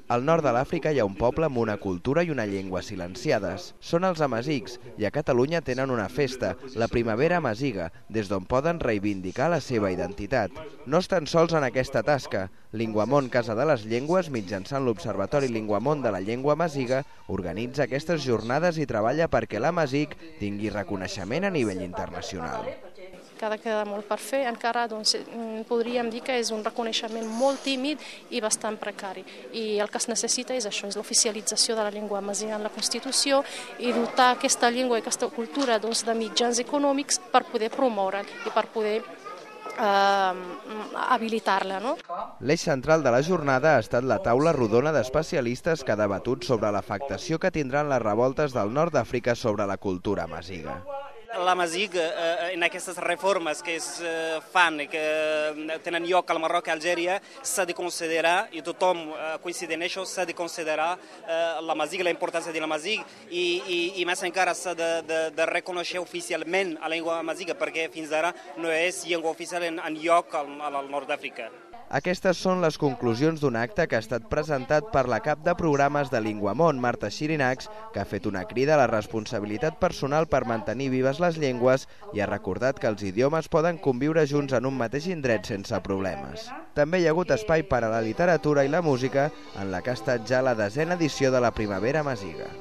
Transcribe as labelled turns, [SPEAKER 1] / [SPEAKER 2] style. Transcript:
[SPEAKER 1] Al nord de l'Àfrica hi ha un poble amb una cultura i una llengua silenciades. Són els amazics i a Catalunya tenen una festa, la Primavera Amaziga, des d'on poden reivindicar la seva identitat. No estan sols en aquesta tasca. Linguamont Casa de les Llengües, mitjançant l'Observatori Linguamont de la Llengua Amaziga, organitza aquestes jornades i treballa perquè l'amazic tingui reconeixement a nivell internacional.
[SPEAKER 2] Queda molt per fer, encara podríem dir que és un reconeixement molt tímid i bastant precari. I el que es necessita és això, és l'oficialització de la llengua amaziga en la Constitució i dotar aquesta llengua i aquesta cultura de mitjans econòmics per poder promoure i per poder habilitar-la.
[SPEAKER 1] L'eix central de la jornada ha estat la taula rodona d'especialistes que ha debatut sobre l'afectació que tindran les revoltes del nord d'Àfrica sobre la cultura amaziga.
[SPEAKER 3] L'amazigh, en aquestes reformes que es fan i que tenen lloc al Marroc i a Algèria, s'ha de considerar, i tothom coincide en això, s'ha de considerar l'amazigh, la importància de l'amazigh, i més encara s'ha de reconèixer oficialment la llengua amaziga, perquè fins ara no és llengua oficial en lloc al nord d'Àfrica.
[SPEAKER 1] Aquestes són les conclusions d'un acte que ha estat presentat per la cap de programes de Linguamont, Marta Xirinacs, que ha fet una crida a la responsabilitat personal per mantenir vives les llengües i ha recordat que els idiomes poden conviure junts en un mateix indret sense problemes. També hi ha hagut espai per a la literatura i la música, en la que ha estat ja la 10a edició de la Primavera Amaziga.